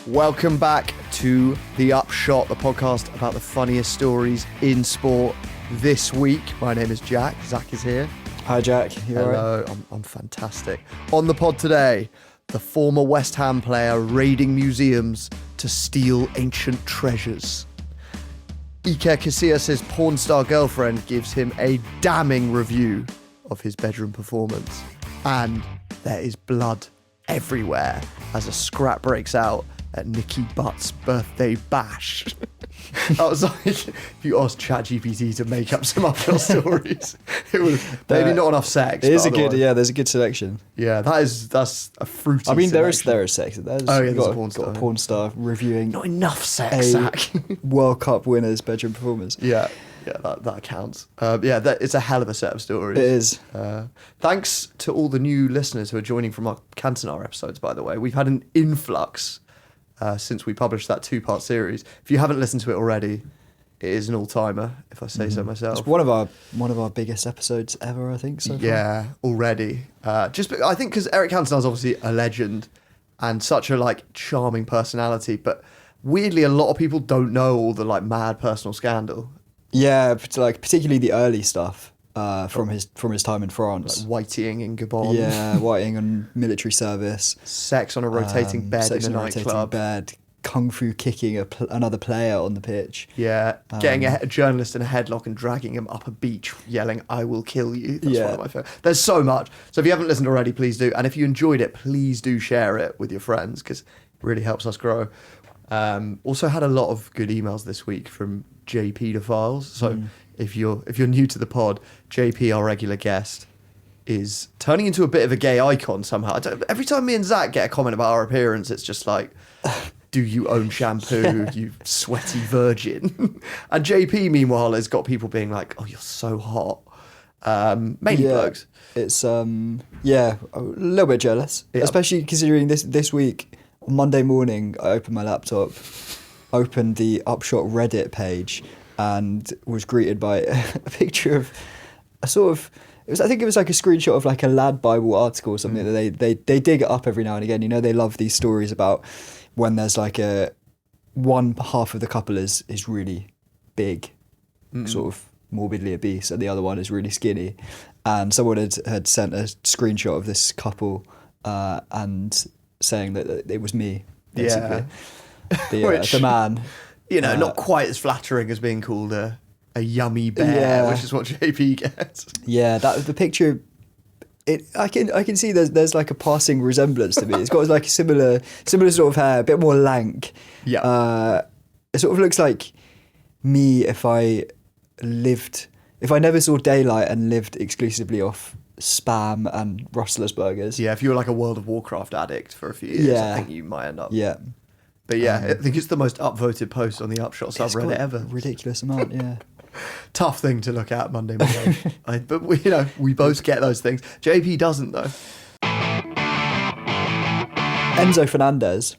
Welcome back to The Upshot, the podcast about the funniest stories in sport this week. My name is Jack. Zach is here. Hi, Jack. You all right? Hello, I'm fantastic. On the pod today, the former West Ham player raiding museums to steal ancient treasures. Iker Casillas' porn star girlfriend gives him a damning review of his bedroom performance. And there is blood everywhere as a scrap breaks out at Nicky Butt's birthday bash. That was like if you asked ChatGPT to make up some upshot stories. It was maybe not enough sex. It is a good, there's a good selection. Yeah, that's a fruity. I mean, there is sex. There's a porn star reviewing. Not enough sex, Zach. World Cup winner's bedroom performance. Yeah, that counts. It's a hell of a set of stories. It is. Thanks to all the new listeners who are joining from our Cantona episodes. By the way, we've had an influx. Since we published that 2-part series. If you haven't listened to it already, it is an all-timer, if I say so myself. It's one of our biggest episodes ever, I think, so far. Yeah, already. I think because Eric Cantona is obviously a legend and such a charming personality, but weirdly a lot of people don't know all the mad personal scandal. Yeah, particularly the early stuff. From his time in France, whiting in Gabon, whiting on military service, sex on a rotating bed in a nightclub, kung fu kicking another player on the pitch, getting a journalist in a headlock and dragging him up a beach, yelling "I will kill you." That's one of my favorites. There's so much. So if you haven't listened already, please do. And if you enjoyed it, please do share it with your friends because it really helps us grow. Also had a lot of good emails this week from JP Files. So. If you're new to the pod, JP, our regular guest, is turning into a bit of a gay icon somehow. Every time me and Zach get a comment about our appearance, it's just like, do you own shampoo, you sweaty virgin? And JP, meanwhile, has got people being like, oh, you're so hot. Mainly blokes. It's, a little bit jealous, especially considering this week, on Monday morning, I opened my laptop, opened the Upshot Reddit page, and was greeted by a picture of a sort of, I think it was like a screenshot of like a Lad Bible article or something that they dig it up every now and again. You know, they love these stories about when there's like one half of the couple is really big, sort of morbidly obese, and the other one is really skinny. And someone had sent a screenshot of this couple and saying that it was me, basically. Yeah. The man. You know, not quite as flattering as being called a yummy bear, which is what JP gets. Yeah, the picture. I can see there's like a passing resemblance to me. It's got like a similar sort of hair, a bit more lank. Yeah. It sort of looks like me if I never saw daylight and lived exclusively off Spam and Rustler's burgers. Yeah, if you were like a World of Warcraft addict for a few years, I think you might end up. Yeah. But I think it's the most upvoted post on the Upshot subreddit ever. Ridiculous amount, yeah. Tough thing to look at Monday morning. But we both get those things. JP doesn't though. Enzo Fernandez,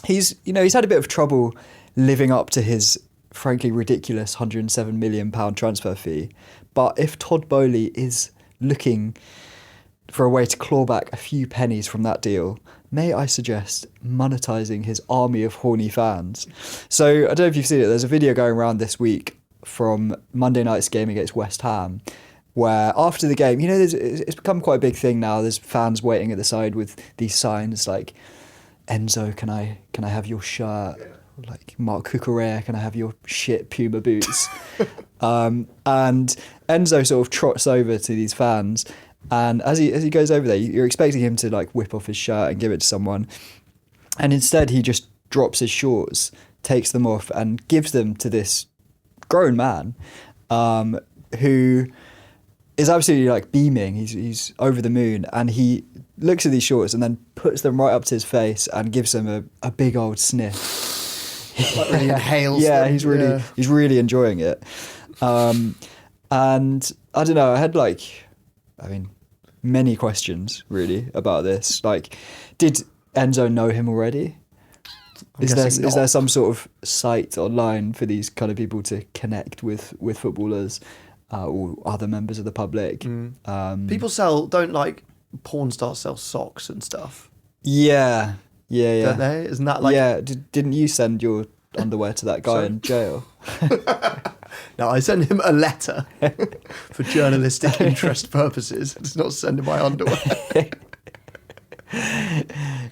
he's had a bit of trouble living up to his frankly ridiculous £107 million transfer fee. But if Todd Boehly is looking for a way to claw back a few pennies from that deal, may I suggest monetising his army of horny fans. So I don't know if you've seen it, there's a video going around this week from Monday night's game against West Ham where after the game, it's become quite a big thing now. There's fans waiting at the side with these signs like, Enzo, can I have your shirt? Like, Mark Cucurella, can I have your shit Puma boots? And Enzo sort of trots over to these fans. And as he goes over there, you're expecting him to like whip off his shirt and give it to someone. And instead he just drops his shorts, takes them off and gives them to this grown man who is absolutely like beaming. He's over the moon and he looks at these shorts and then puts them right up to his face and gives them a big old sniff. Like really inhales them. He's really enjoying it. And I don't know, I had many questions really about this. Like, did Enzo know him already? Is there some sort of site online for these kind of people to connect with footballers or other members of the public? People don't porn stars sell socks and stuff. Yeah. Yeah, don't they? Isn't that like... Yeah, didn't you send your underwear to that guy in jail? No, I sent him a letter for journalistic interest purposes. It's not sending my underwear.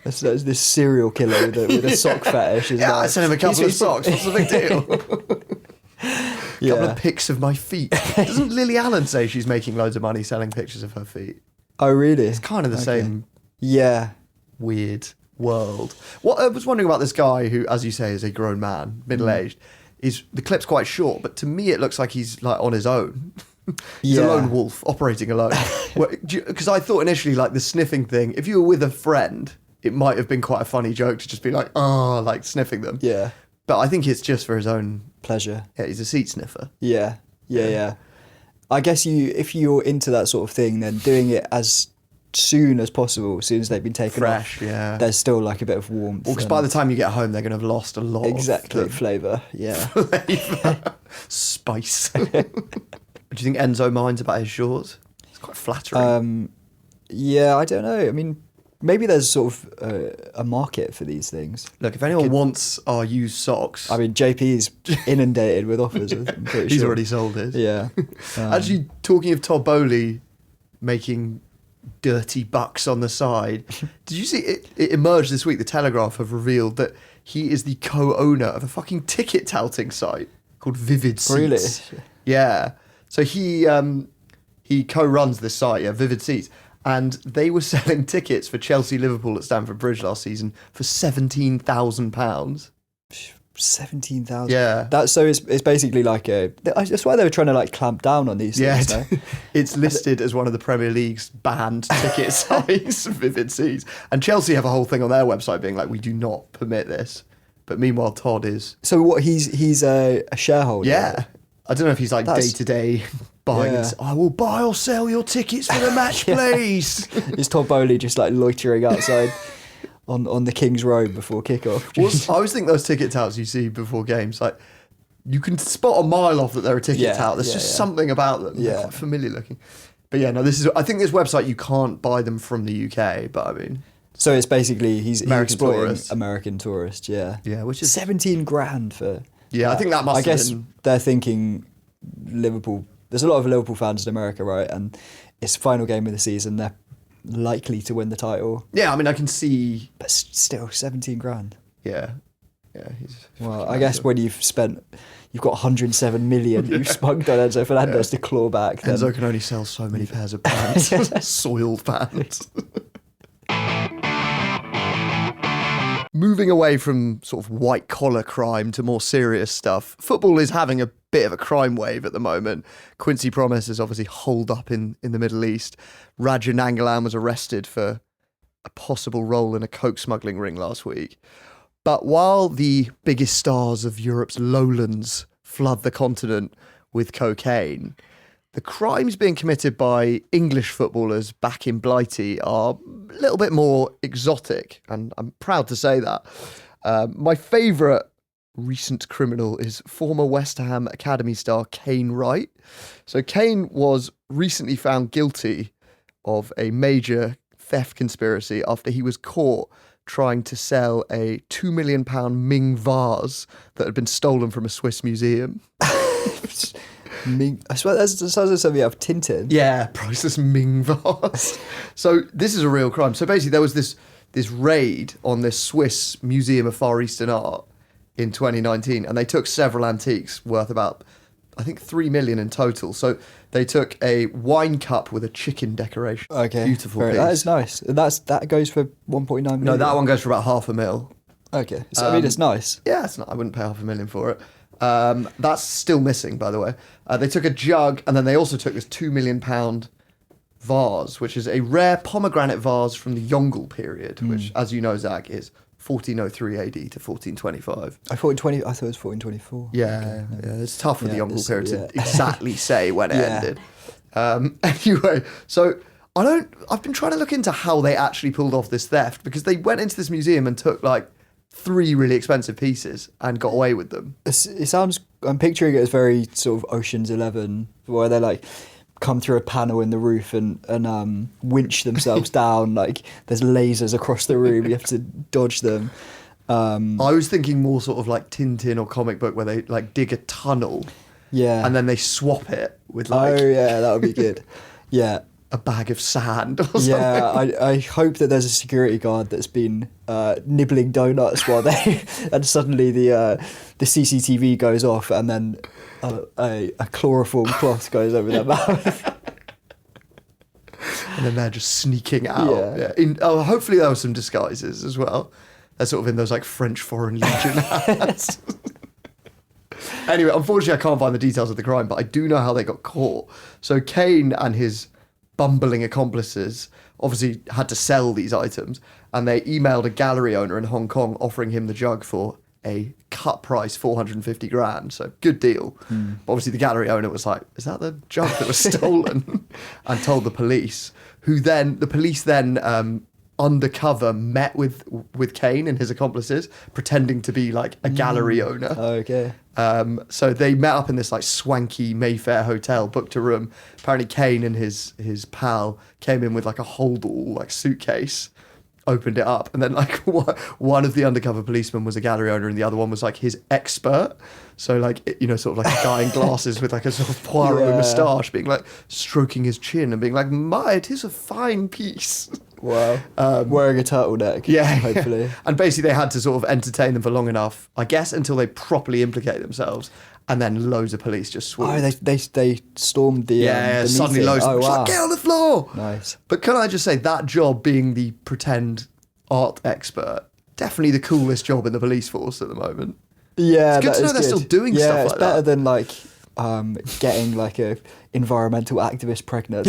That's this serial killer with a sock fetish. I sent him a couple of socks. What's the big deal? Couple of pics of my feet. Doesn't Lily Allen say she's making loads of money selling pictures of her feet? Oh, really? It's kind of the same weird world. What I was wondering about this guy who, as you say, is a grown man, middle-aged. The clip's quite short, but to me it looks like he's like on his own. He's a lone wolf operating alone. Because I thought initially, like the sniffing thing, if you were with a friend, it might have been quite a funny joke to just be like, like sniffing them. Yeah. But I think it's just for his own pleasure. Yeah, he's a seat sniffer. Yeah. I guess if you're into that sort of thing, then doing it as soon as possible, as soon as they've been taken fresh, off, there's still like a bit of warmth. Well, because by the time you get home, they're going to have lost a lot of flavour. Yeah. Spice. Do you think Enzo minds about his shorts? It's quite flattering. Yeah, I don't know. I mean, maybe there's sort of a market for these things. Look, if anyone wants our used socks... I mean, JP's inundated with offers, I'm pretty He's sure. already sold his. Yeah. Actually, talking of Todd Bowley making dirty bucks on the side, did you see it emerged this week? The Telegraph have revealed that he is the co-owner of a fucking ticket touting site called Vivid Seats. Really? Yeah. So he co-runs this site, Vivid Seats, and they were selling tickets for Chelsea Liverpool at Stamford Bridge last season for £17,000. 17,000. Yeah. It's basically like that's why they were trying to like clamp down on these things. Yeah, it's listed as one of the Premier League's banned ticket sites, Vivid Seats. And Chelsea have a whole thing on their website being like, we do not permit this. But meanwhile, Todd is... So what, he's a shareholder? Yeah. I don't know if he's like day-to-day buying and I will buy or sell your tickets for the match, please. Is Todd Bowley just like loitering outside on the King's Road before kickoff? I always think those ticket touts you see before games, like you can spot a mile off that they're a ticket tout. There's just something about them. They're quite familiar looking. But yeah, no, I think this website, you can't buy them from the UK, but I mean... So it's basically he's exploiting tourists. American tourists, yeah. Yeah, which is... 17 grand for... Yeah, I think that must have been... they're thinking Liverpool... There's a lot of Liverpool fans in America, right? And it's the final game of the season. They're likely to win the title. Yeah, I mean, I can see... But still, 17 grand. Yeah. Yeah, he's... Well, I guess when you've got 107 million you've spunked on Enzo Fernandez to claw back. Then... Enzo can only sell so many pairs of pants. Soiled pants. Moving away from sort of white-collar crime to more serious stuff, football is having a bit of a crime wave at the moment. Quincy Promes is obviously holed up in the Middle East. Raja Nangalan was arrested for a possible role in a coke smuggling ring last week. But while the biggest stars of Europe's lowlands flood the continent with cocaine, the crimes being committed by English footballers back in Blighty are a little bit more exotic, and I'm proud to say that. My favourite recent criminal is former West Ham Academy star Kane Wright. So Kane was recently found guilty of a major theft conspiracy after he was caught trying to sell a £2 million Ming vase that had been stolen from a Swiss museum. Ming, I swear that sounds like something out of Tintin. Yeah, priceless Ming vase. So this is a real crime. So basically there was this raid on this Swiss Museum of Far Eastern Art in 2019, and they took several antiques worth about, I think, 3 million in total. So they took a wine cup with a chicken decoration. Okay. Beautiful piece. That is nice. That goes for 1.9 million. No, that one goes for about £500,000. Okay. So I mean, it's nice. Yeah, it's not. I wouldn't pay £500,000 for it. That's still missing, by the way. They took a jug, and then they also took this £2 million vase, which is a rare pomegranate vase from the Yongle period, which, as you know, Zach, is 1403 AD to 1425. I thought it was 1424. Yeah, okay. It's tough with the Yongle period to exactly say when it ended. Anyway, so I've been trying to look into how they actually pulled off this theft, because they went into this museum and took like 3 really expensive pieces and got away with them. It sounds, I'm picturing it as very sort of Ocean's 11, where they're like come through a panel in the roof and winch themselves down. Like there's lasers across the room. You have to dodge them. I was thinking more sort of like Tintin or comic book where they like dig a tunnel. Yeah. And then they swap it with like... Oh, yeah, that would be good. Yeah. A bag of sand or something. Yeah, I hope that there's a security guard that's been nibbling donuts while they... and suddenly the CCTV goes off and then a chloroform cloth goes over their mouth. And then they're just sneaking out. Yeah. Hopefully there were some disguises as well. They're sort of in those like French Foreign Legion hats. Anyway, unfortunately I can't find the details of the crime, but I do know how they got caught. So Kane and his bumbling accomplices obviously had to sell these items, and they emailed a gallery owner in Hong Kong offering him the jug for a cut price, 450 grand. So good deal. But obviously the gallery owner was like, is that the jug that was stolen? And told the police, the police then undercover met with Kane and his accomplices, pretending to be like a gallery owner. Okay. So they met up in this like swanky Mayfair hotel, booked a room. Apparently Kane and his pal came in with like a holdall like suitcase, opened it up, and then like one of the undercover policemen was a gallery owner and the other one was like his expert. So like, you know, sort of like a guy in glasses with like a sort of Poirot moustache, being like stroking his chin and being like, it is a fine piece. Wow. Wearing a turtleneck. Yeah. Hopefully. Yeah. And basically they had to sort of entertain them for long enough, I guess, until they properly implicate themselves. And then loads of police just swooped. Oh, they stormed the the suddenly meeting. loads of them. Wow. Like, get on the floor. Nice. But can I just say, that job being the pretend art expert, definitely the coolest job in the police force at the moment. Yeah, it's good to know they're still doing stuff like that. Yeah, it's better than like getting like a environmental activist pregnant.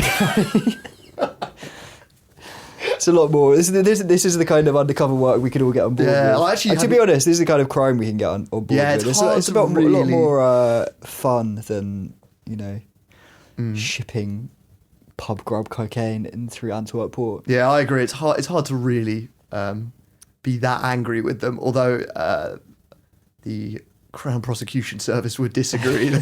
It's a lot more. This is the kind of undercover work we could all get on board with. Well, actually, and to be honest, this is the kind of crime we can get on board with. It's about a lot more fun than, you know, shipping pub grub cocaine in through Antwerp port. Yeah, I agree. It's hard to really be that angry with them, although the Crown Prosecution Service would disagree.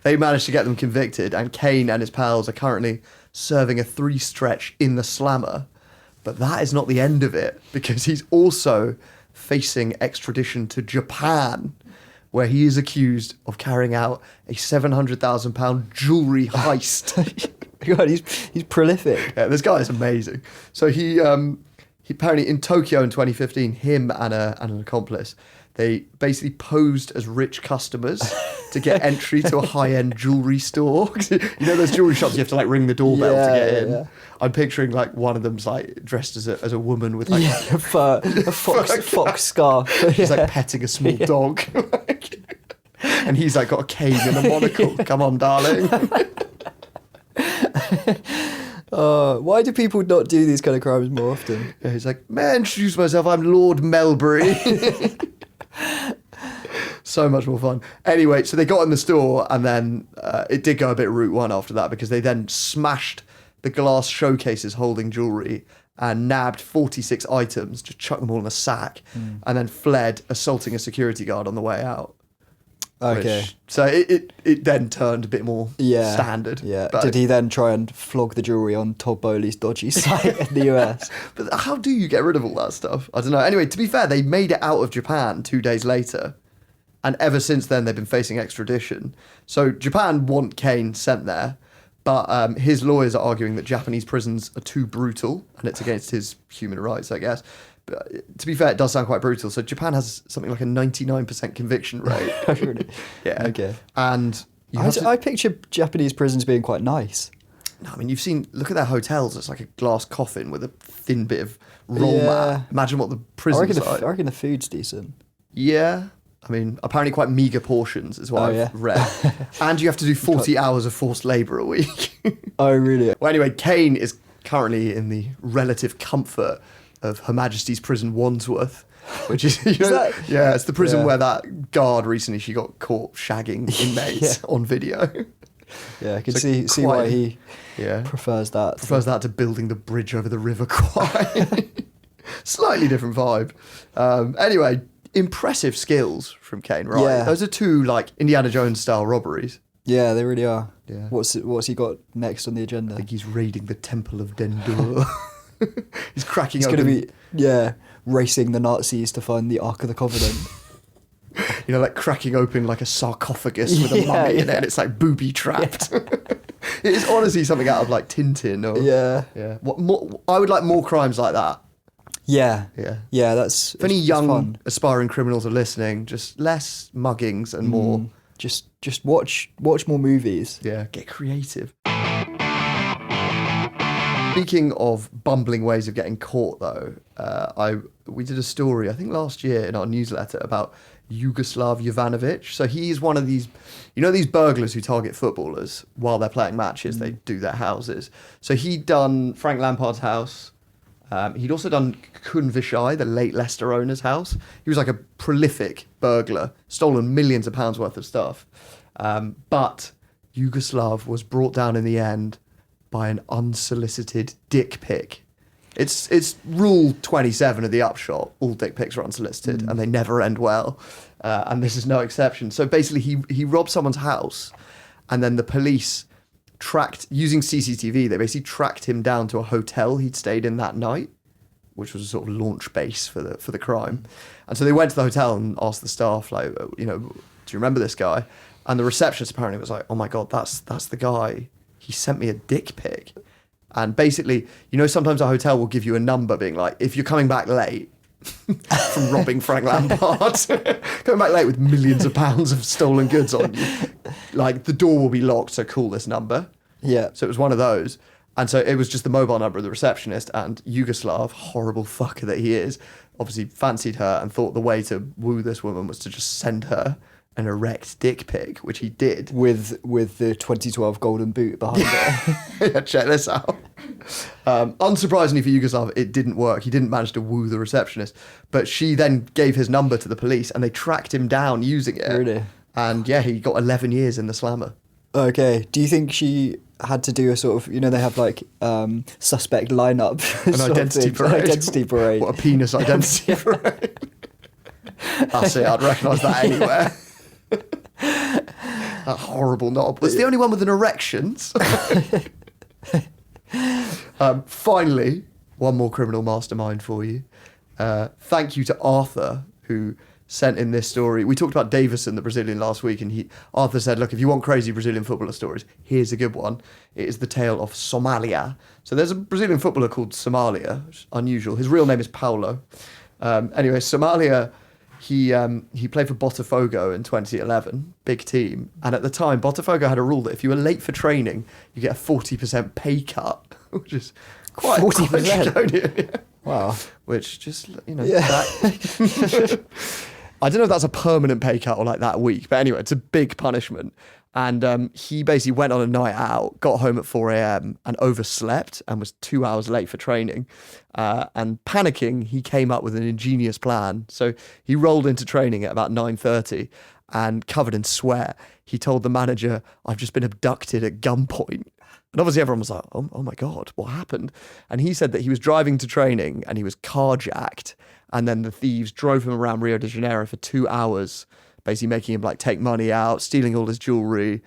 They managed to get them convicted, and Kane and his pals are currently serving a 3 stretch in the slammer. But that is not the end of it, because he's also facing extradition to Japan, where he is accused of carrying out a £700,000 jewellery heist. God, he's prolific. Yeah, this guy is amazing. So he apparently in Tokyo in 2015, him and an accomplice, they basically posed as rich customers to get entry to a high-end jewellery store. You know those jewellery shops you have to like ring the doorbell to get in? Yeah. I'm picturing like one of them's like dressed as a woman with like a fox scarf. She's like petting a small dog. And he's like got a cane and a monocle. Come on, darling. Why do people not do these kind of crimes more often? Yeah, he's like, may I introduce myself? I'm Lord Melbury. So much more fun. Anyway, so they got in the store, and then it did go a bit Route 1 after that, because they then smashed the glass showcases holding jewellery and nabbed 46 items, just chucked them all in a sack, and then fled, assaulting a security guard on the way out. Okay. So it then turned a bit more standard. Yeah. But did he then try and flog the jewellery on Todd Bowley's dodgy site in the US? But how do you get rid of all that stuff? I don't know. Anyway, to be fair, they made it out of Japan 2 days later. And ever since then, they've been facing extradition. So Japan want Kane sent there. But his lawyers are arguing that Japanese prisons are too brutal, and it's against his human rights, I guess. But to be fair, it does sound quite brutal. So Japan has something like a 99% conviction rate. Really? Yeah. Okay. And I picture Japanese prisons being quite nice. No, I mean, look at their hotels. It's like a glass coffin with a thin bit of roll mat. Imagine what the prison's like. I reckon the food's decent. Yeah. I mean, apparently quite meagre portions is what I've read. And you have to do 40 hours of forced labour a week. Oh, really? Well, anyway, Kane is currently in the relative comfort of Her Majesty's Prison Wandsworth, which is, it's the prison where that guard recently, she got caught shagging inmates on video. Yeah, I can see why he prefers that. Prefers that to building the bridge over the River Kwai. Slightly different vibe. Anyway, impressive skills from Kane, right? Yeah. Those are 2 like Indiana Jones style robberies. Yeah, they really are. Yeah. What's he got next on the agenda? I think he's raiding the Temple of Dendur. He's cracking He's open. going to be, racing the Nazis to find the Ark of the Covenant. You know, like cracking open like a sarcophagus with a mummy in it, and it's like booby trapped. It is honestly something out of like Tintin. Or, yeah. What more? I would like more crimes like that. Yeah. If any young fun. aspiring criminals are listening, just less muggings and more. Just watch more movies. Yeah, get creative. Speaking of bumbling ways of getting caught, though, we did a story I think last year in our newsletter about Yugoslav Jovanovic. So he's one of these, these burglars who target footballers while they're playing matches. They do their houses. So he'd done Frank Lampard's house. He'd also done Kun Vishai, the late Leicester owner's house. He was like a prolific burglar, stolen millions of pounds worth of stuff. But Yugoslav was brought down in the end by an unsolicited dick pic. It's rule 27 of the Upshot. All dick pics are unsolicited and they never end well. And this is no exception. So basically he robbed someone's house, and then the police using CCTV, they basically tracked him down to a hotel he'd stayed in that night, which was a sort of launch base for the crime. And so they went to the hotel and asked the staff, like, do you remember this guy? And the receptionist apparently was like, oh my God, that's the guy. He sent me a dick pic. And basically, sometimes a hotel will give you a number being like, if you're coming back late from robbing Frank Lampard, coming back late with millions of pounds of stolen goods on you, like the door will be locked, so call this number. Yeah. So it was one of those. And so it was just the mobile number of the receptionist, and Yugoslav, horrible fucker that he is, obviously fancied her and thought the way to woo this woman was to just send her an erect dick pic, which he did. With the 2012 golden boot behind it. Yeah, check this out. Unsurprisingly for Yugoslav, it didn't work. He didn't manage to woo the receptionist, but she then gave his number to the police and they tracked him down using it. Really? And yeah, he got 11 years in the slammer. Okay. Do you think she had to do a sort of, they have like suspect lineup? An identity parade. An identity parade. What, a penis identity parade? That's it, I'd recognise that anywhere. That horrible knob. Was the only one with an erection. Finally, one more criminal mastermind for you. Thank you to Arthur, who sent in this story. We talked about Davison, the Brazilian, last week, and Arthur said, look, if you want crazy Brazilian footballer stories, here's a good one. It is the tale of Somalia. So there's a Brazilian footballer called Somalia, which is unusual. His real name is Paulo. Anyway, Somalia, he played for Botafogo in 2011, big team. And at the time, Botafogo had a rule that if you were late for training, you get a 40% pay cut, which is quite 40%? draconian. Yeah. Wow. Which just, Yeah. that... I don't know if that's a permanent pay cut or like that week, but anyway, it's a big punishment. And he basically went on a night out, got home at 4 a.m. and overslept and was 2 hours late for training. And panicking, he came up with an ingenious plan. So he rolled into training at about 9:30 and covered in sweat. He told the manager, I've just been abducted at gunpoint. And obviously everyone was like, oh my God, what happened? And he said that he was driving to training and he was carjacked. And then the thieves drove him around Rio de Janeiro for 2 hours, basically making him like take money out, stealing all his jewelry.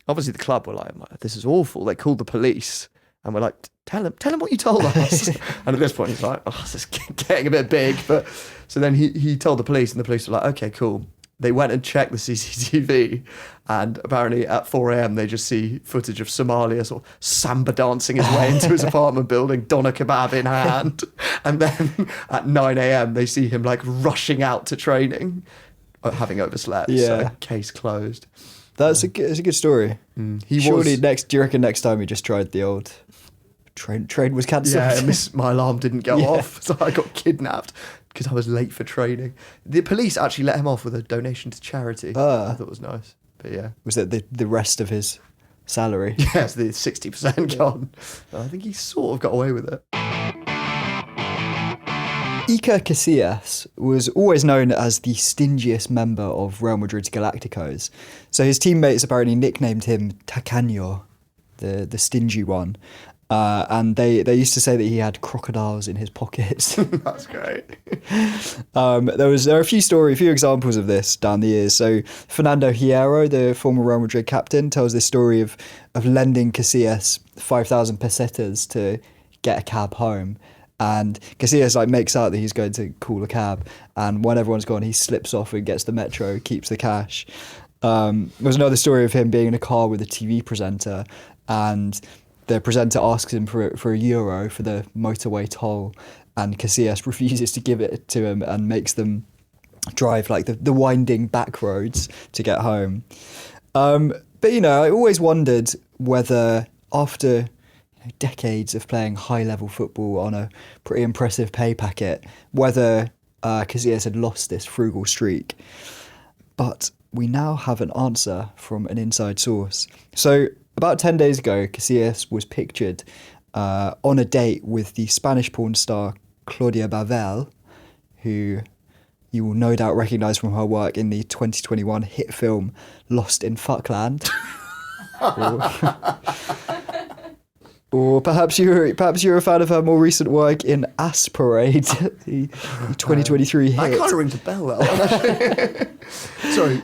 Obviously the club were like, this is awful. They called the police and were like, tell him what you told us. And at this point he's like, this is getting a bit big. But so then he told the police and the police were like, okay, cool. They went and checked the CCTV, and apparently at 4 a.m. they just see footage of Somalia sort of samba dancing his way into his apartment building, doner kebab in hand. And then at 9 a.m. they see him like rushing out to training, having overslept. Yeah. So case closed. That's a good story. Do you reckon next time he just tried the old train was cancelled? Yeah, my alarm didn't go off, so I got kidnapped because I was late for training. The police actually let him off with a donation to charity. I thought it was nice. But yeah. Was that the rest of his salary? Yes, the 60% gone. I think he sort of got away with it. Iker Casillas was always known as the stingiest member of Real Madrid's Galacticos. So his teammates apparently nicknamed him Tacaño, the stingy one. And they used to say that he had crocodiles in his pockets. That's great. There are a few examples of this down the years. So Fernando Hierro, the former Real Madrid captain, tells this story of lending Casillas 5,000 pesetas to get a cab home. And Casillas makes out that he's going to call a cab, and when everyone's gone, he slips off and gets the metro, keeps the cash. There's another story of him being in a car with a TV presenter, and the presenter asks him for €1 for the motorway toll, and Casillas refuses to give it to him and makes them drive the winding back roads to get home. But I always wondered whether after decades of playing high-level football on a pretty impressive pay packet, whether Casillas had lost this frugal streak. But we now have an answer from an inside source. So about 10 days ago, Casillas was pictured on a date with the Spanish porn star Claudia Bavel, who you will no doubt recognise from her work in the 2021 hit film Lost in Fuckland. Or perhaps you're a fan of her more recent work in Ass Parade, the 2023 hit. I kind of rings a bell, that one. Sorry,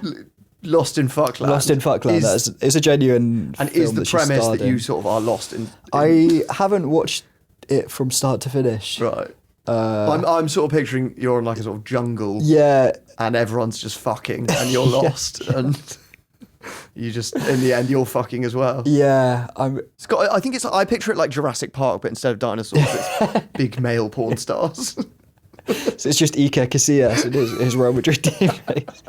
Lost in Fuckland. Lost in Fuckland. It's a genuine and film is the premise that you sort of are lost in? I haven't watched it from start to finish. Right. I'm sort of picturing you're in a sort of jungle. Yeah. And everyone's just fucking and you're lost and... You just, in the end, you're fucking as well. Yeah, I picture it like Jurassic Park, but instead of dinosaurs, it's big male porn stars. So it's just Iker Casillas and his Real Madrid teammates.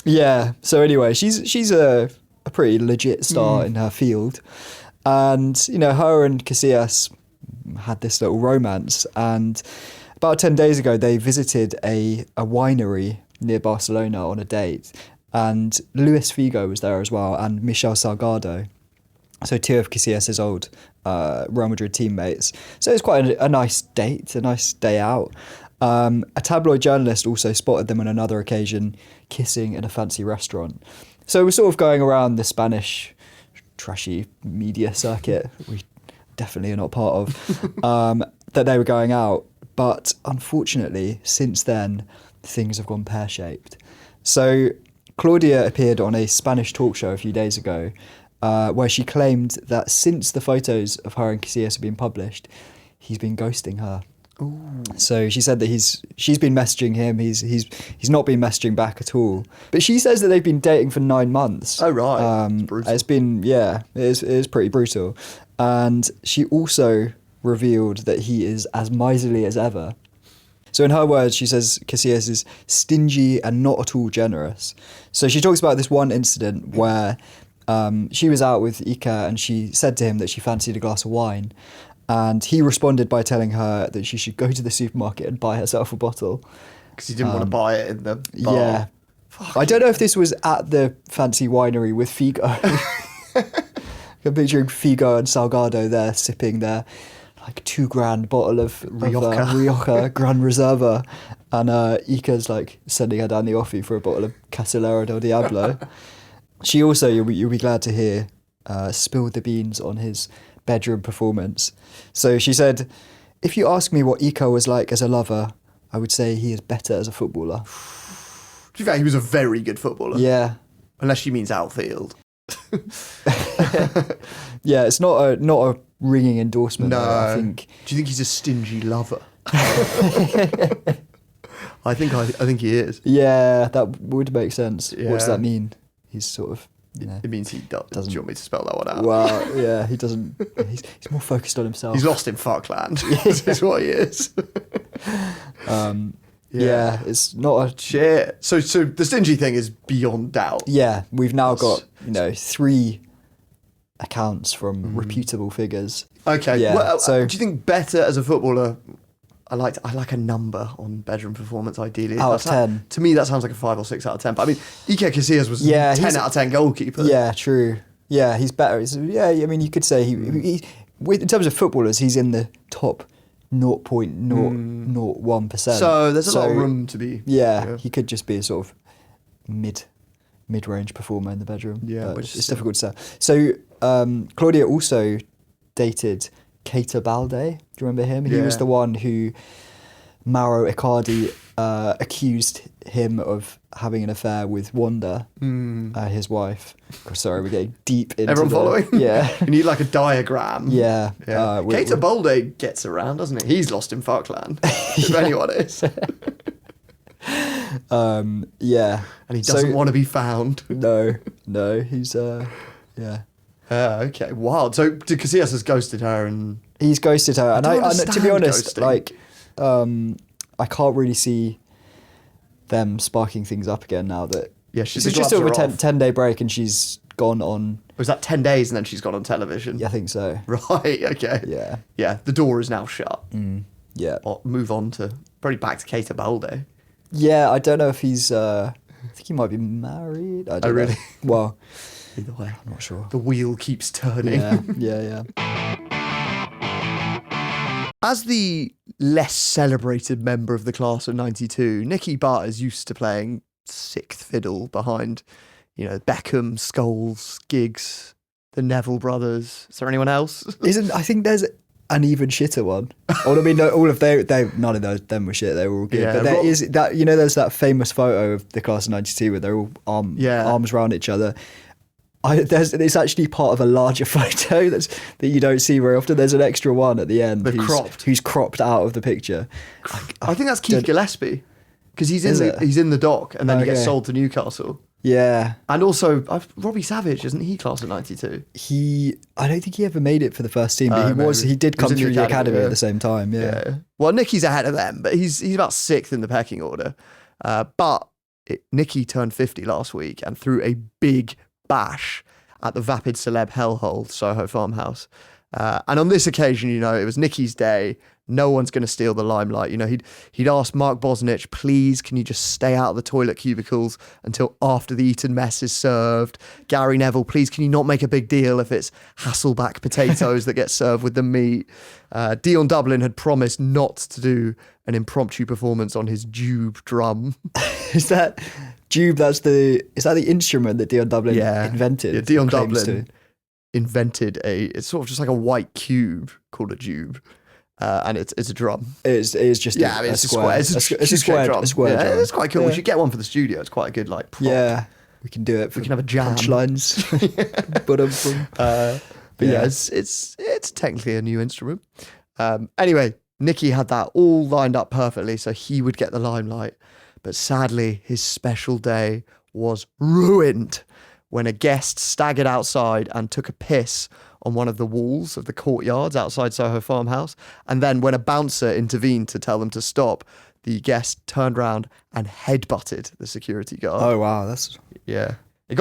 Yeah. So anyway, she's a pretty legit star in her field, and her and Casillas had this little romance. And about 10 days ago, they visited a winery near Barcelona on a date, and Luis Figo was there as well, and Michel Salgado, so two of Casillas' old Real Madrid teammates. So it was quite a nice date, a nice day out. A tabloid journalist also spotted them on another occasion kissing in a fancy restaurant. So we're sort of going around the Spanish trashy media circuit, we definitely are not part of, that they were going out. But unfortunately, since then, things have gone pear-shaped. So Claudia appeared on a Spanish talk show a few days ago where she claimed that since the photos of her and Casillas have been published, he's been ghosting her. Ooh. So she said that she's been messaging him, he's not been messaging back at all. But she says that they've been dating for 9 months. Oh, right. It's brutal. It's been, it is pretty brutal. And she also revealed that he is as miserly as ever. So in her words, she says Casillas is stingy and not at all generous. So she talks about this one incident where she was out with Iker and she said to him that she fancied a glass of wine. And he responded by telling her that she should go to the supermarket and buy herself a bottle. Because he didn't want to buy it in the bar. Yeah. I don't know if this was at the fancy winery with Figo. I'm picturing Figo and Salgado there sipping their $2,000 bottle of Rioja Gran Reserva, and Iker's sending her down the offie for a bottle of Castellero del Diablo. She also, you'll be glad to hear, spilled the beans on his bedroom performance. So she said, "If you ask me what Iker was like as a lover, I would say he is better as a footballer." To be fair, he was a very good footballer. Yeah. Unless she means outfield. Yeah, it's not a ringing endorsement. No. Though, I think. Do you think he's a stingy lover? I think he is. Yeah, that would make sense. Yeah. What does that mean? He's sort of. It means he doesn't. Do you want me to spell that one out? Well, yeah, he doesn't. He's more focused on himself. He's lost in Fuckland. That's what he is. Yeah, it's not a shit. So the stingy thing is beyond doubt. Yeah, we've now got 3 accounts from reputable figures. Okay. Yeah, well, so do you think better as a footballer? I like a number on bedroom performance. Ideally, out of 10. To me, that sounds like a 5 or 6 out of 10. But I mean, Iker Casillas was 10 out of 10 goalkeeper. Yeah, true. Yeah, he's better. I mean, you could say he in terms of footballers, he's in the top 0.001%. So there's a lot of room to be. Yeah, he could just be a sort of mid-range performer in the bedroom. Yeah, but which it's difficult to say. So Claudia also dated Keita Balde. Do you remember him? He was the one who Mauro Icardi accused him of having an affair with Wanda, his wife. Sorry, we're getting deep into Everyone following? Yeah. You need like a diagram. Yeah. Keita Balde gets around, doesn't he? He's lost in Fuckland, if anyone is. Yeah. And he doesn't want to be found. No, he's yeah. Okay, wild. So Casillas has ghosted her, and he's ghosted her, and don't I to be understand honest, ghosting. like, I can't really see them sparking things up again now that she's this is just over a 10-day break, and she's gone on. Was that 10 days and then she's gone on television? Yeah, I think so. Right. Okay. Yeah. Yeah. The door is now shut. Yeah. Or move on to probably back to Keita Balde. Yeah, I don't know if he's. I think he might be married. I don't know. Really? Well, Either way, I'm not sure. the wheel keeps turning. Yeah. As the less celebrated member of the class of 92, Nicky Butt is used to playing sixth fiddle behind, Beckham, Scholes, Giggs, the Neville brothers. Is there anyone else? I think there's an even shitter one. Well, I mean, no, all of they none of them were shit. They were all good. Yeah, but there is that. There's that famous photo of the class of 92 where they're all arms around each other. It's actually part of a larger photo that you don't see very often. There's an extra one at the end who's cropped out of the picture. I think that's Keith Gillespie, because he's in the dock and then he gets sold to Newcastle. Yeah, and also Robbie Savage, isn't he class of 92? I don't think he ever made it for the first team, but he did come through the academy at the same time. Yeah. Well, Nicky's ahead of them, but he's about sixth in the pecking order. But Nicky turned 50 last week and threw a big bash at the vapid celeb hellhole Soho farmhouse. And on this occasion, it was Nicky's day. No one's going to steal the limelight. He'd asked Mark Bosnich, please, can you just stay out of the toilet cubicles until after the Eton mess is served? Gary Neville, please, can you not make a big deal if it's Hasselback potatoes that get served with the meat? Dion Dublin had promised not to do an impromptu performance on his jube drum. Is that jube? Is that the instrument that Dion Dublin invented? Yeah, Dion Dublin invented it's sort of just like a white cube called a jube. And it's a drum. It is just it's a square. It's a square drum. Drum. It's quite cool. Yeah. We should get one for the studio. It's quite a good prop. Yeah, we can do it. We can have a jam. Punchlines. But it's technically a new instrument. Anyway, Nicky had that all lined up perfectly, so he would get the limelight. But sadly, his special day was ruined when a guest staggered outside and took a piss on one of the walls of the courtyards outside Soho Farmhouse. And then when a bouncer intervened to tell them to stop, the guest turned around and headbutted the security guard. Oh, wow. It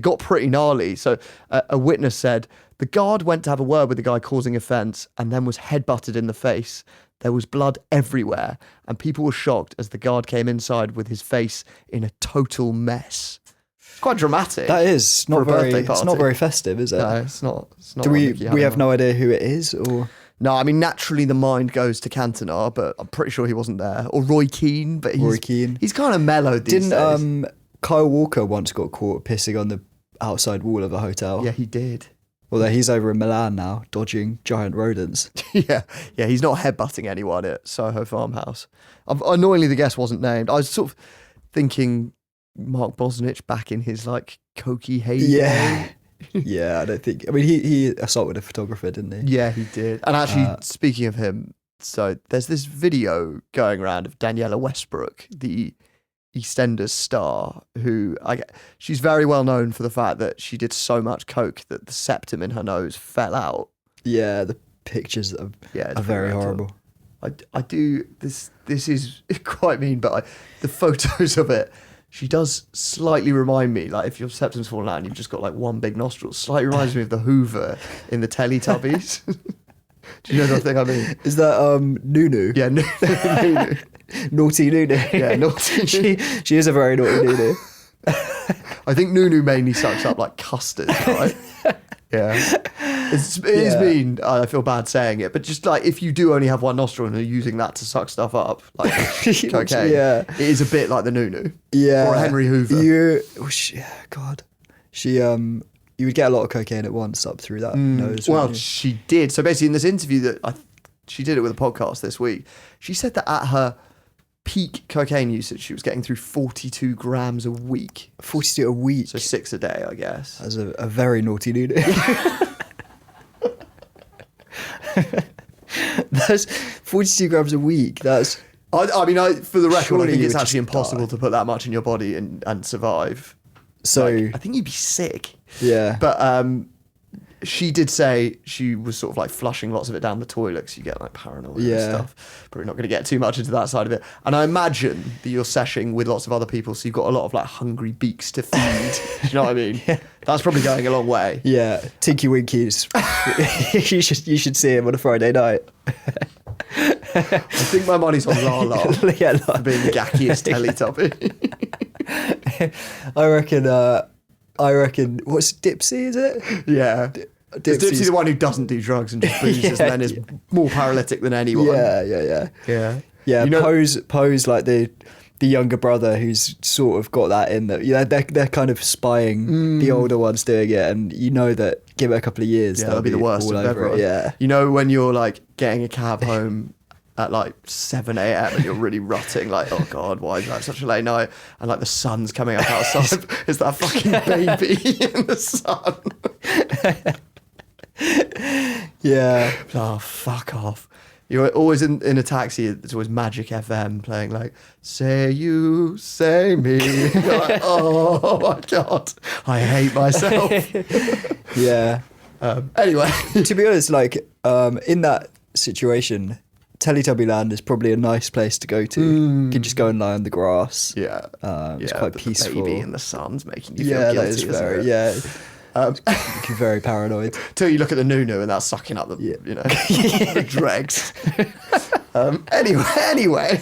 got pretty gnarly. So a witness said, the guard went to have a word with the guy causing offence and then was headbutted in the face. There was blood everywhere and people were shocked as the guard came inside with his face in a total mess. It's quite dramatic. That is not very. It's not very festive, is it? No, it's not. Do we have no idea who it is, or? No, I mean naturally the mind goes to Cantona, but I'm pretty sure he wasn't there. Or Roy Keane, but he's kind of mellowed these days. Didn't Kyle Walker once got caught pissing on the outside wall of a hotel? Yeah, he did. Although he's over in Milan now, dodging giant rodents. Yeah, he's not headbutting anyone at Soho Farmhouse. Annoyingly, the guest wasn't named. I was sort of thinking Mark Bosnich back in his cokey heyday. Yeah, I don't think. I mean, he assaulted a photographer, didn't he? Yeah, he did. And actually, speaking of him, so there's this video going around of Daniela Westbrook, the EastEnders star, who she's very well known for the fact that she did so much coke that the septum in her nose fell out. Yeah, the pictures are very horrible. I do this is quite mean, but the photos of it. She does slightly remind me, if your septum's fallen out and you've just got one big nostril, slightly reminds me of the Hoover in the Teletubbies. Do you know the thing I mean? Is that Nunu? Yeah, Nunu. Naughty Nunu. Yeah, naughty. She is a very naughty Nunu. I think Nunu mainly sucks up custard, right? It is mean. I feel bad saying it, but just like if you do only have one nostril and are using that to suck stuff up, like cocaine, it is a bit like the Nunu, or a Henry Hoover. You would get a lot of cocaine at once up through that nose. Well, she did. So basically, in this interview that she did it with a podcast this week, she said that at her peak cocaine usage, she was getting through 42 grams a week. 42 a week? So 6 a day, I guess. That's a very naughty Nunu. That's 42 grams a week. That's... I mean, for the record, I think it's actually impossible to put that much in your body and survive. So... I think you'd be sick. Yeah. But she did say she was sort of like flushing lots of it down the toilet because you get like paranoia and stuff. Probably not going to get too much into that side of it. And I imagine that you're seshing with lots of other people, so you've got a lot of like hungry beaks to feed. Do you know what I mean? That's probably going a long way. Yeah. Tinky Winkies. you should see him on a Friday night. I think my money's on Lala for being the gackiest Teletubby. I reckon, what's Dipsy, is it? Yeah. Dipsy's the one who doesn't do drugs and just boozes and then is more paralytic than anyone. Yeah. You know, Poe's like the younger brother who's sort of got that in that. They're kind of spying the older ones doing it, and you know that give it a couple of years, that'll be the worst of everyone. Yeah. You know when you're like getting a cab home at like 7 a.m. and you're really rutting, like, oh God, why is that such a late night? And like the sun's coming up outside. It's that fucking baby in the sun. Yeah. Oh, fuck off. You're always in a taxi, it's always Magic FM playing like, say you, say me. You're like, oh my God, I hate myself. Yeah. Anyway. To be honest, like, in that situation, Teletubby Land is probably a nice place to go to. You can just go and lie on the grass. Yeah. It's quite peaceful. The baby in the sun's making you feel guilty. That is very, you're very paranoid. Till you look at the Nunu and that's sucking up the, the dregs. Anyway.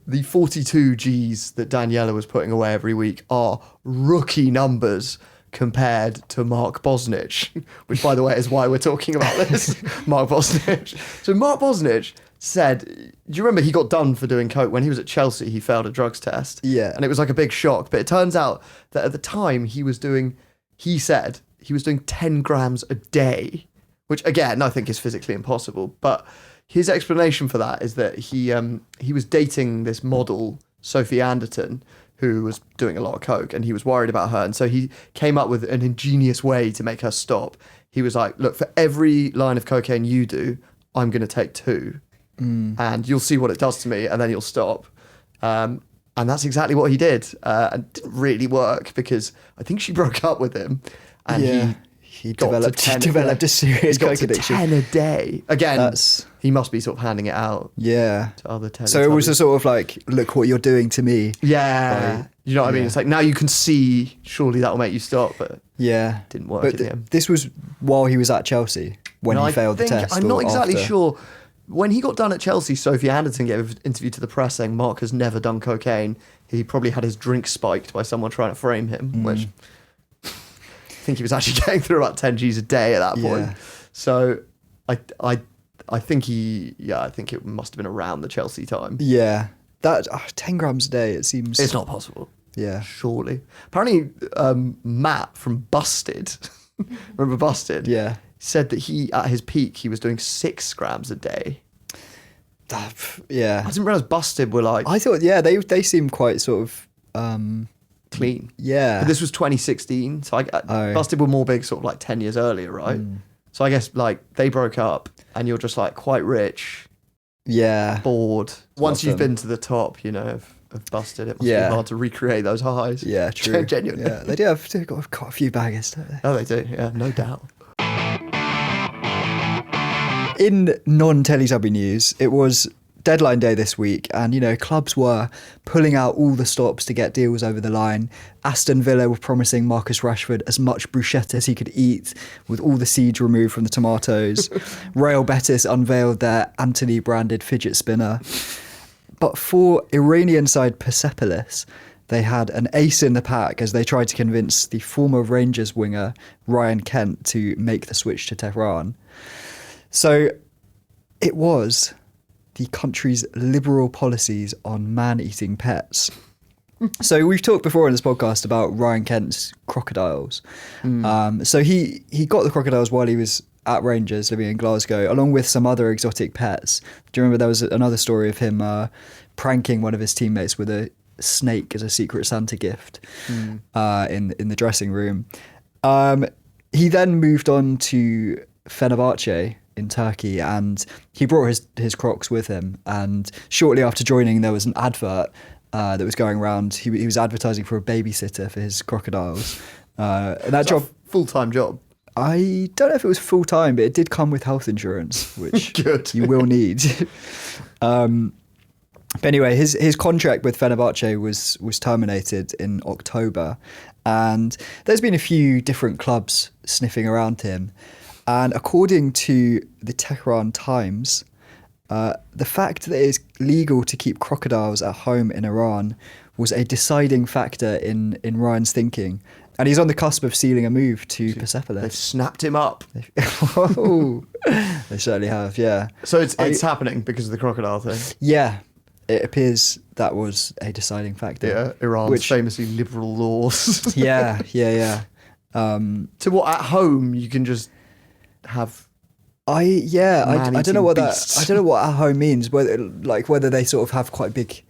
The 42 Gs that Daniela was putting away every week are rookie numbers compared to Mark Bosnich, which, by the way, is why we're talking about this. Mark Bosnich. So Mark Bosnich said, do you remember he got done for doing coke when he was at Chelsea? He failed a drugs test. Yeah. And it was like a big shock. But it turns out that at the time he said he was doing 10 grams a day, which again, I think is physically impossible. But his explanation for that is that he was dating this model, Sophie Anderton, who was doing a lot of coke, and he was worried about her. And so he came up with an ingenious way to make her stop. He was like, look, for every line of cocaine you do, I'm going to take 2. And you'll see what it does to me, and then you'll stop. And that's exactly what he did. And it didn't really work because I think she broke up with him. And he developed a serious coke addiction. 10 a day. Again, he must be sort of handing it out to other Teletubbies. So it was a sort of like, look what you're doing to me. Yeah. You know what I mean? It's like, now you can see, surely that'll make you stop. But it didn't work in the end. This was while he was at Chelsea, when he failed the test. I'm not exactly sure. When he got done at Chelsea, Sophie Anderton gave an interview to the press saying Mark has never done cocaine. He probably had his drink spiked by someone trying to frame him, which I think he was actually getting through about 10 Gs a day at that point. So I think I think it must have been around the Chelsea time. Yeah. That 10 grams a day, it seems... It's not possible. Yeah. Surely. Apparently, Matt from Busted, remember Busted? Yeah. Said that at his peak, he was doing 6 grams a day. Yeah. I didn't realise Busted were like... I thought, they seem quite sort of... clean. Yeah. But this was 2016, so Busted were more big sort of like 10 years earlier, right? So I guess like they broke up and you're just like quite rich. Yeah. Bored. Once you've been to the top, of Busted, it must be hard to recreate those highs. Yeah, true. Genuinely. Yeah, they do have got a few baggers, don't they? Oh, they do, yeah, no doubt. In non-Teletubby news, it was deadline day this week, and clubs were pulling out all the stops to get deals over the line. Aston Villa were promising Marcus Rashford as much bruschetta as he could eat, with all the seeds removed from the tomatoes. Real Betis unveiled their Anthony branded fidget spinner. But for Iranian side Persepolis, they had an ace in the pack as they tried to convince the former Rangers winger Ryan Kent to make the switch to Tehran. So it was the country's liberal policies on man-eating pets. So we've talked before in this podcast about Ryan Kent's crocodiles. So he got the crocodiles while he was at Rangers living in Glasgow, along with some other exotic pets. Do you remember there was another story of him pranking one of his teammates with a snake as a Secret Santa gift in the dressing room? He then moved on to Fenerbahce in Turkey, and he brought his crocs with him. And shortly after joining, there was an advert that was going around. He was advertising for a babysitter for his crocodiles. And that job, full-time job. I don't know if it was full-time, but it did come with health insurance, which you will need. But anyway, his contract with Fenerbahce was terminated in October, and there's been a few different clubs sniffing around him. And according to the Tehran Times, the fact that it's legal to keep crocodiles at home in Iran was a deciding factor in Ryan's thinking. And he's on the cusp of sealing a move to Persepolis. They've snapped him up. Oh, they certainly have, yeah. So it's happening because of the crocodile thing? Yeah, it appears that was a deciding factor. Yeah, Iran's famously liberal laws. Yeah. So what, at home you can just have... I don't know what beasts. I don't know what at home means. Whether they sort of have quite big.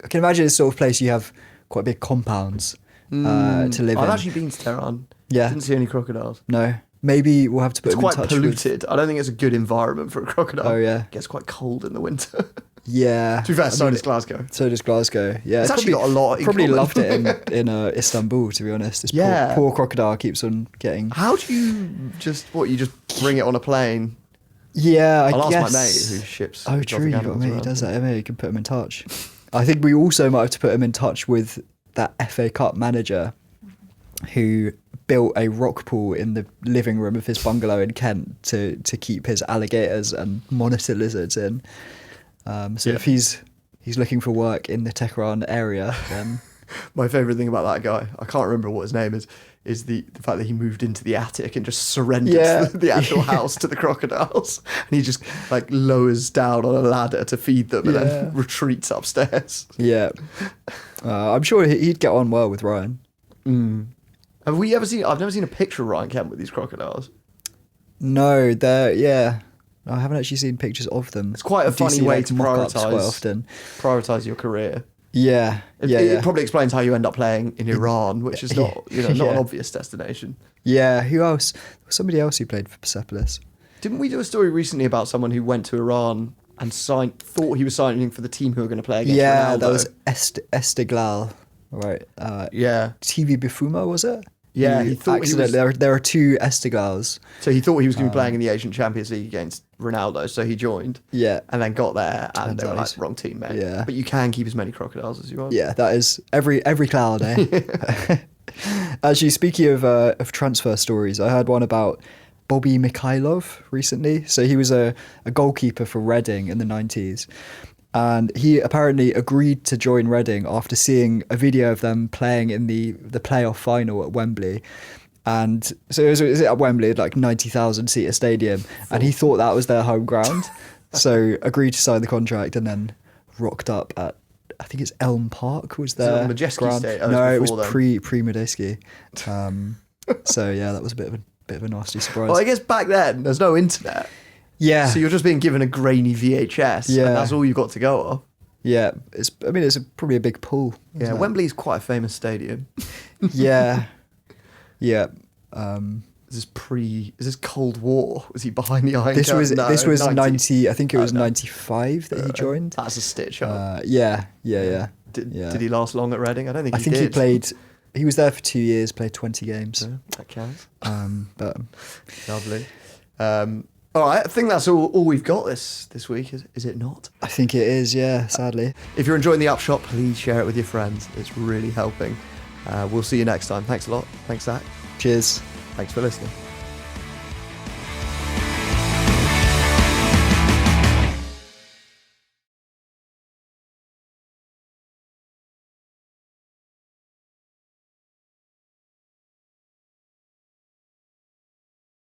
I can imagine it's the sort of place you have quite big compounds to live in. I've actually been to Tehran. Yeah, didn't see any crocodiles. No, maybe we'll have to put them in touch. It's quite polluted. I don't think it's a good environment for a crocodile. Oh yeah, it gets quite cold in the winter. Yeah. To be fair, so does Glasgow. So does Glasgow. Yeah, it's actually got a lot. Probably loved it in Istanbul. To be honest, this poor crocodile keeps on getting. How do you just bring it on a plane? Yeah, I'll ask my mate who ships. Oh, true. You've got a mate who does that. Maybe you can put him in touch. I think we also might have to put him in touch with that FA Cup manager who built a rock pool in the living room of his bungalow in Kent to keep his alligators and monitor lizards in. If he's looking for work in the Tehran area, then... My favourite thing about that guy, I can't remember what his name is the fact that he moved into the attic and just surrendered the actual house to the crocodiles. And he just lowers down on a ladder to feed them and then retreats upstairs. Yeah. I'm sure he'd get on well with Ryan. Have we ever seen... I've never seen a picture of Ryan Kent with these crocodiles. No, I haven't actually seen pictures of them. It's quite a funny way to prioritise your career. Yeah, it probably explains how you end up playing in Iran, which is not an obvious destination. Yeah, who else? Somebody else who played for Persepolis. Didn't we do a story recently about someone who went to Iran and thought he was signing for the team who were going to play against Ronaldo? Yeah, that was Estiglal, right? TV Bifuma, was it? Yeah, he thought there are two Estiglals. So he thought he was going to be playing in the Asian Champions League against Ronaldo, so he joined. Yeah. And then got there and they were like, wrong team, mate. Yeah. But you can keep as many crocodiles as you want. Yeah, that is every cloud, eh? Actually, speaking of transfer stories, I heard one about Bobby Mikhailov recently. So he was a goalkeeper for Reading in the 90s. And he apparently agreed to join Reading after seeing a video of them playing in the playoff final at Wembley. And so it was at Wembley, 90,000 seater stadium, and he thought that was their home ground. So agreed to sign the contract and then rocked up at, I think it's Elm Park was their ground. No, it was pre-Medeski. So yeah, that was a bit of a nasty surprise. Well, I guess back then there's no internet. Yeah. So you're just being given a grainy VHS, and that's all you've got to go off. Yeah, it's probably a big pool. Yeah, Wembley's quite a famous stadium. Yeah. Yeah. Is this Cold War? Was he behind the Iron Curtain? This was 90. I think it was 95 that he joined. That's a stitch up. Yeah. Did he last long at Reading? I don't think. I think he played. He was there for 2 years. Played 20 games. Yeah, that counts. But lovely. All right, I think that's all we've got this week, is it not? I think it is, yeah, sadly. If you're enjoying the Upshot, please share it with your friends. It's really helping. We'll see you next time. Thanks a lot. Thanks, Zach. Cheers. Thanks for listening.